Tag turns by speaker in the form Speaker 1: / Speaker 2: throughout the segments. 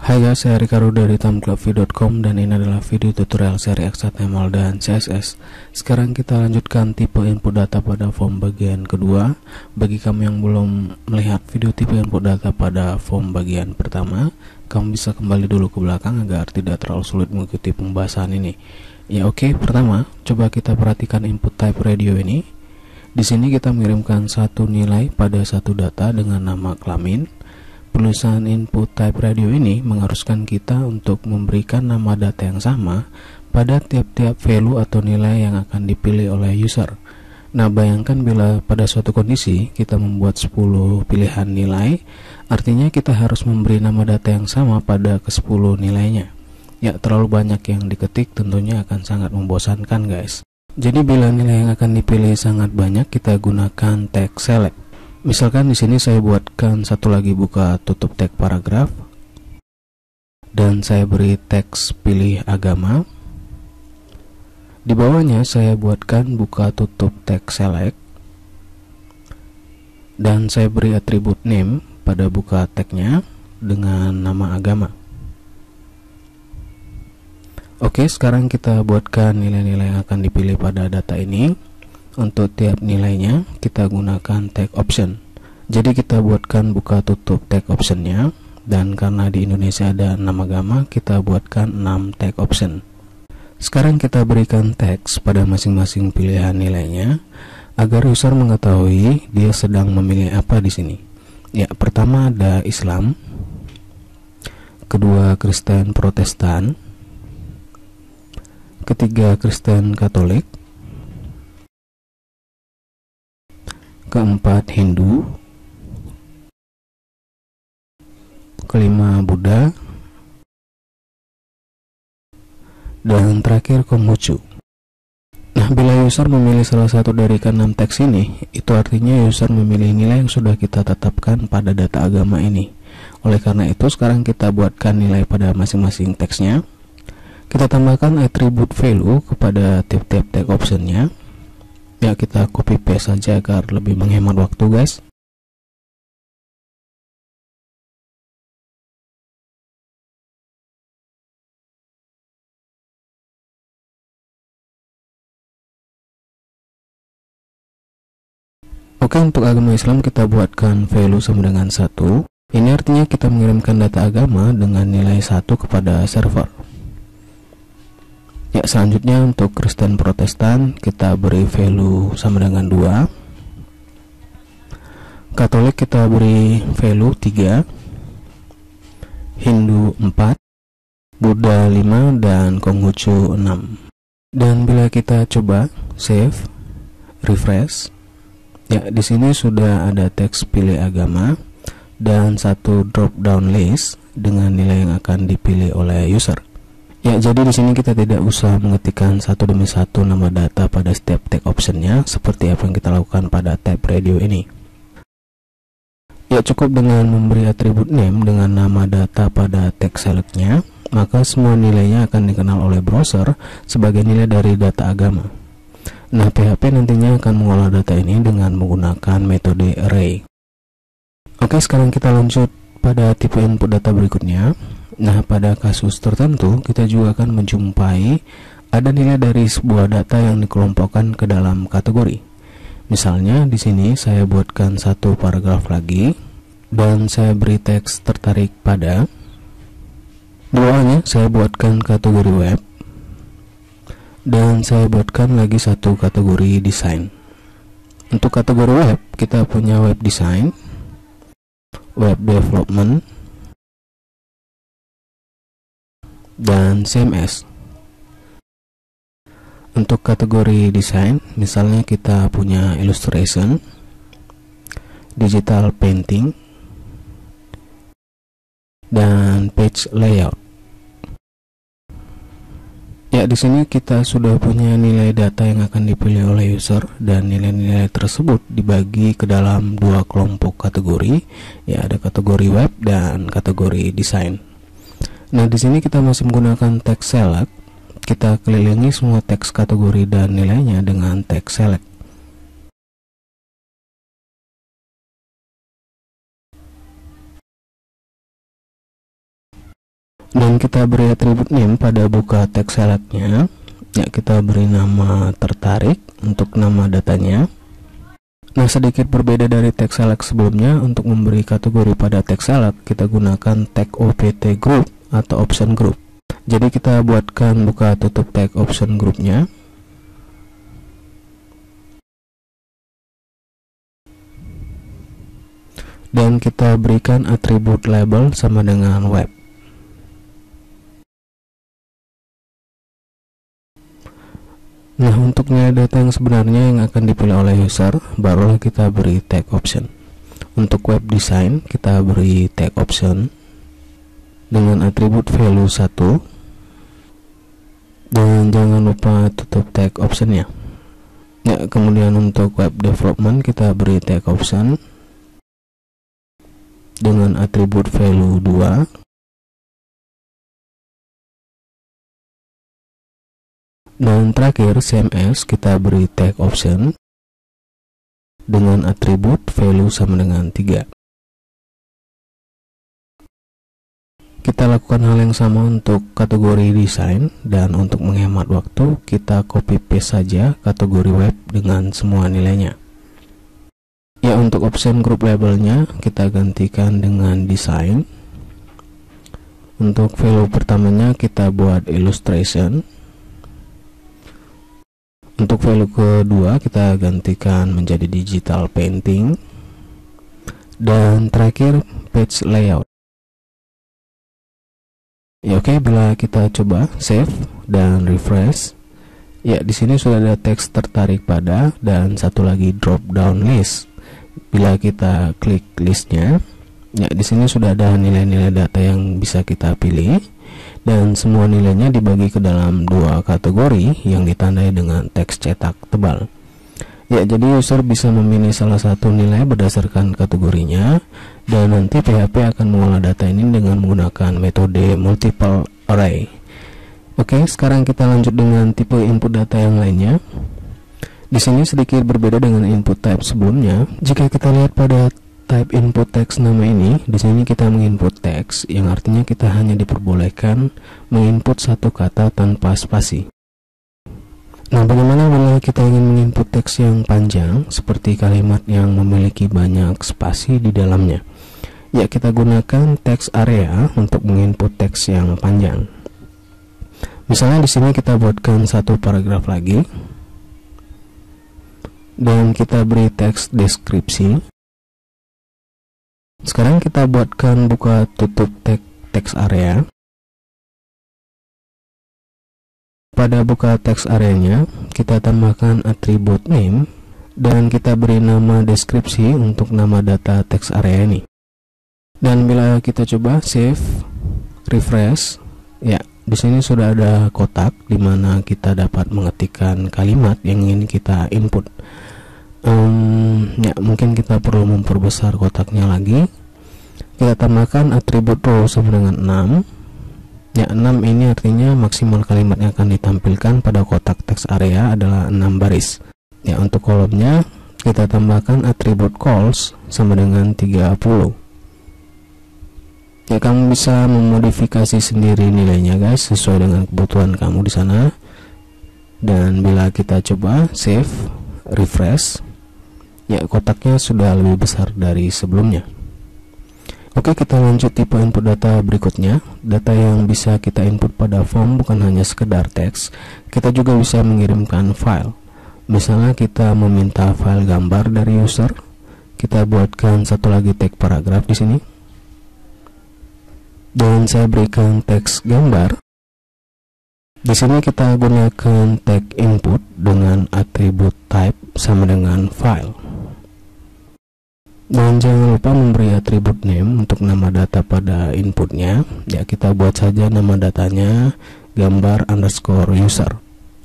Speaker 1: Hai guys, saya Ricardo dari tamclubview.com dan ini adalah video tutorial seri XHTML dan CSS. Sekarang kita lanjutkan tipe input data pada form bagian kedua. Bagi kamu yang belum melihat video tipe input data pada form bagian pertama, kamu bisa kembali dulu ke belakang agar tidak terlalu sulit mengikuti pembahasan ini. Ya oke, pertama, coba kita perhatikan input type radio ini. Di sini kita mengirimkan satu nilai pada satu data dengan nama kelamin. Penulisan input type radio ini mengharuskan kita untuk memberikan nama data yang sama pada tiap-tiap value atau nilai yang akan dipilih oleh user. Nah, bayangkan bila pada suatu kondisi kita membuat 10 pilihan nilai, artinya kita harus memberi nama data yang sama pada ke-10 nilainya. Ya, terlalu banyak yang diketik tentunya akan sangat membosankan guys. Jadi bila nilai yang akan dipilih sangat banyak, kita gunakan tag select. Misalkan di sini saya buatkan satu lagi buka tutup tag paragraf dan saya beri teks pilih agama. Di bawahnya saya buatkan buka tutup tag select dan saya beri atribut name pada buka tagnya dengan nama agama. Oke, sekarang kita buatkan nilai-nilai yang akan dipilih pada data ini. Untuk tiap nilainya kita gunakan tag option. Jadi kita buatkan buka tutup tag optionnya, dan karena di Indonesia ada 6 agama, kita buatkan 6 tag option. Sekarang kita berikan teks pada masing-masing pilihan nilainya agar user mengetahui dia sedang memilih apa di sini. Ya, pertama ada Islam, kedua Kristen Protestan, ketiga Kristen Katolik, keempat Hindu, kelima Buddha, dan terakhir Konghucu. Nah, bila user memilih salah satu dari ke-6 teks ini, itu artinya user memilih nilai yang sudah kita tetapkan pada data agama ini. Oleh karena itu, sekarang kita buatkan nilai pada masing-masing teksnya. Kita tambahkan atribut value kepada tiap-tiap tag optionnya. Ya, kita copy paste saja agar lebih menghemat waktu guys. Oke, untuk agama Islam kita buatkan value sama dengan 1. Ini artinya kita mengirimkan data agama dengan nilai 1 kepada server. Ya, selanjutnya untuk Kristen Protestan kita beri value sama dengan 2. Katolik kita beri value 3, Hindu 4, Buddha 5, dan Konghucu 6. Dan bila kita coba save, refresh, ya di sini sudah ada teks pilih agama dan satu drop down list dengan nilai yang akan dipilih oleh user. Ya, jadi di sini kita tidak usah mengetikkan satu demi satu nama data pada setiap tag optionnya seperti apa yang kita lakukan pada tab radio ini. Ya, cukup dengan memberi atribut name dengan nama data pada tag selectnya, maka semua nilainya akan dikenal oleh browser sebagai nilai dari data agama. Nah, PHP nantinya akan mengolah data ini dengan menggunakan metode array. Oke, sekarang kita lanjut pada tipe input data berikutnya. Nah, pada kasus tertentu kita juga akan menjumpai ada nilai dari sebuah data yang dikelompokkan ke dalam kategori. Misalnya di sini saya buatkan satu paragraf lagi dan saya beri teks tertarik pada. Di bawahnya saya buatkan kategori web dan saya buatkan lagi satu kategori desain. Untuk kategori web kita punya web design, web development, dan CMS. Untuk kategori desain, misalnya kita punya illustration, digital painting, dan page layout. Ya, di sini kita sudah punya nilai data yang akan dipilih oleh user dan nilai-nilai tersebut dibagi ke dalam dua kelompok kategori. Ya, ada kategori web dan kategori desain. Nah, di sini kita masih menggunakan tag select. Kita kelilingi semua teks kategori dan nilainya dengan tag select. Dan kita beri atribut name pada buka teks selectnya. Ya, kita beri nama tertarik untuk nama datanya. Nah, sedikit berbeda dari teks select sebelumnya. Untuk memberi kategori pada teks select, kita gunakan tag opt group atau option group. Jadi kita buatkan buka tutup tag option groupnya. Dan kita berikan atribut label sama dengan web. Nah, untuk nilai data yang sebenarnya yang akan dipilih oleh user, barulah kita beri tag option. Untuk web design, kita beri tag option dengan atribut value 1. Dan jangan lupa tutup tag optionnya. Ya, kemudian untuk web development, kita beri tag option dengan atribut value 2. Dan terakhir CMS, kita beri tag option dengan atribut value sama dengan 3. Kita lakukan hal yang sama untuk kategori desain, dan untuk menghemat waktu kita copy paste saja kategori web dengan semua nilainya. Ya, untuk option group labelnya kita gantikan dengan desain. Untuk value pertamanya kita buat illustration. Untuk value kedua kita gantikan menjadi digital painting. Dan terakhir page layout. Ya, oke, bila kita coba save dan refresh, ya di sini sudah ada teks tertarik pada dan satu lagi drop down list. Bila kita klik listnya, ya di sini sudah ada nilai-nilai data yang bisa kita pilih. Dan semua nilainya dibagi ke dalam dua kategori yang ditandai dengan teks cetak tebal. Ya, jadi user bisa memilih salah satu nilai berdasarkan kategorinya, dan nanti PHP akan mengolah data ini dengan menggunakan metode multiple array. Oke, sekarang kita lanjut dengan tipe input data yang lainnya. Di sini sedikit berbeda dengan input type sebelumnya. Jika kita lihat pada type input text nama ini, di sini kita menginput teks, yang artinya kita hanya diperbolehkan menginput satu kata tanpa spasi. Nah, bagaimana bila kita ingin menginput teks yang panjang, seperti kalimat yang memiliki banyak spasi di dalamnya? Ya, kita gunakan text area untuk menginput teks yang panjang. Misalnya di sini kita buatkan satu paragraf lagi, dan kita beri teks deskripsi. Sekarang kita buatkan buka tutup tag text area. Pada buka text areanya, kita tambahkan atribut name dan kita beri nama deskripsi untuk nama data text area ini. Dan bila kita coba save, refresh, ya di sini sudah ada kotak di mana kita dapat mengetikkan kalimat yang ingin kita input. Ya, mungkin kita perlu memperbesar kotaknya lagi. Kita tambahkan atribut row sama dengan 6. Ya, 6 ini artinya maksimal kalimat yang akan ditampilkan pada kotak teks area adalah 6 baris. Ya, untuk kolomnya kita tambahkan atribut calls sama dengan 30. Ya, kamu bisa memodifikasi sendiri nilainya guys, sesuai dengan kebutuhan kamu di sana. Dan bila kita coba save, refresh, ya kotaknya sudah lebih besar dari sebelumnya. Oke, kita lanjut tipe input data berikutnya. Data yang bisa kita input pada form bukan hanya sekedar teks, kita juga bisa mengirimkan file. Misalnya kita meminta file gambar dari user, kita buatkan satu lagi tag paragraf di sini. Dan saya berikan teks gambar. Di sini kita gunakan tag input dengan atribut type sama dengan file. Dan jangan lupa memberi atribut name untuk nama data pada inputnya. Ya, kita buat saja nama datanya gambar underscore user.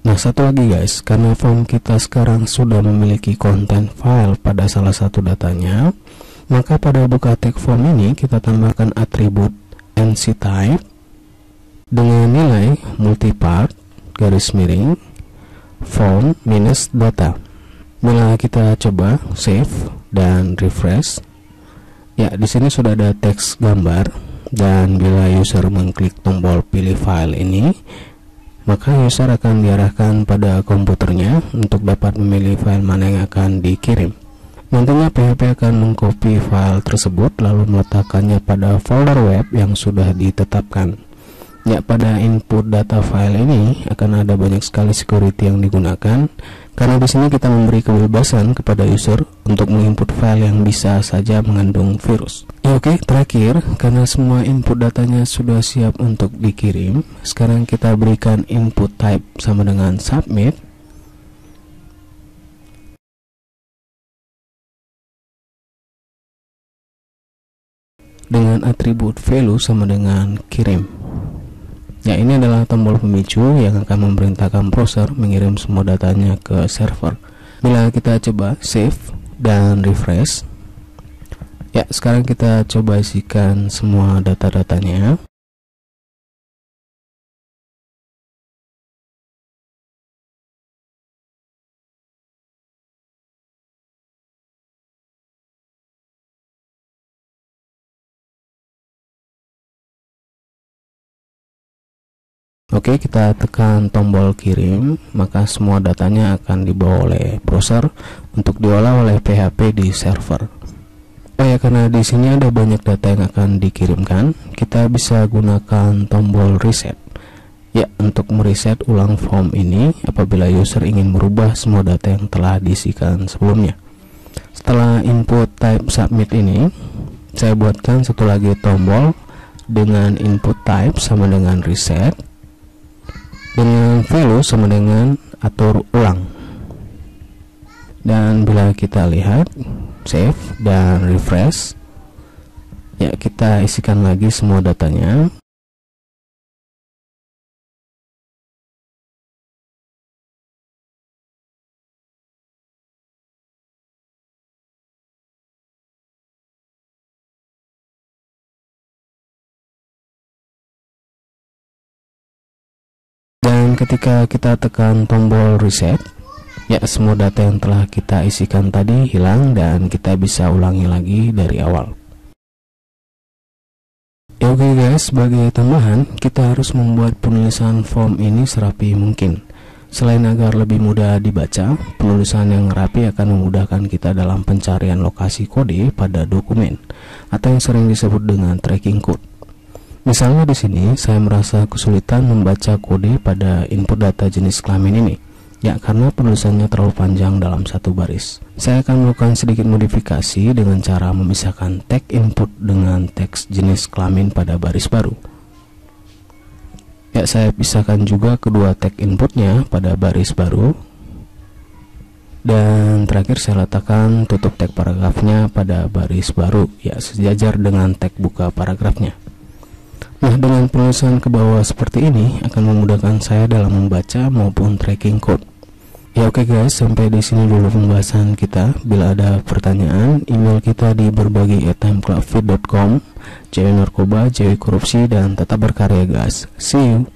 Speaker 1: Nah, satu lagi guys, karena form kita sekarang sudah memiliki konten file pada salah satu datanya, maka pada buka tag form ini kita tambahkan atribut nCtype dengan nilai multipart garis miring form minus data. Bila kita coba save dan refresh, ya di sini sudah ada teks gambar dan bila user mengklik tombol pilih file ini, maka user akan diarahkan pada komputernya untuk dapat memilih file mana yang akan dikirim. Nantinya PHP akan mengcopy file tersebut lalu meletakkannya pada folder web yang sudah ditetapkan. Ya, pada input data file ini akan ada banyak sekali security yang digunakan, karena di sini kita memberi kebebasan kepada user untuk menginput file yang bisa saja mengandung virus. Ya, oke, terakhir, karena semua input datanya sudah siap untuk dikirim, sekarang kita berikan input type sama dengan submit. Dengan atribut value sama dengan kirim. Ya, ini adalah tombol pemicu yang akan memerintahkan browser mengirim semua datanya ke server. Bila kita coba save dan refresh, ya, sekarang kita coba isikan semua data-datanya. Oke, kita tekan tombol kirim, maka semua datanya akan dibawa oleh browser untuk diolah oleh PHP di server. Oh ya, karena di sini ada banyak data yang akan dikirimkan, kita bisa gunakan tombol reset. Ya, untuk mereset ulang form ini apabila user ingin merubah semua data yang telah diisikan sebelumnya. Setelah input type submit ini, saya buatkan satu lagi tombol dengan input type sama dengan reset, dengan value sama dengan atur ulang. Dan bila kita lihat save dan refresh, ya, kita isikan lagi semua datanya. Dan ketika kita tekan tombol reset, ya, semua data yang telah kita isikan tadi hilang dan kita bisa ulangi lagi dari awal. Ya, oke guys, sebagai tambahan kita harus membuat penulisan form ini serapi mungkin. Selain agar lebih mudah dibaca, penulisan yang rapi akan memudahkan kita dalam pencarian lokasi kode pada dokumen atau yang sering disebut dengan tracking code. Misalnya di sini saya merasa kesulitan membaca kode pada input data jenis kelamin ini, ya, karena penulisannya terlalu panjang dalam satu baris. Saya akan melakukan sedikit modifikasi dengan cara memisahkan tag input dengan teks jenis kelamin pada baris baru. Ya, saya pisahkan juga kedua tag inputnya pada baris baru. Dan terakhir saya letakkan tutup tag paragrafnya pada baris baru, ya, sejajar dengan tag buka paragrafnya. Nah, dengan penulisan ke bawah seperti ini akan memudahkan saya dalam membaca maupun tracking code. Ya, oke guys, sampai di sini dulu pembahasan kita. Bila ada pertanyaan, email kita di berbagi@timeclubfeed.com. Jauhi narkoba, jauhi korupsi, dan tetap berkarya guys. See you.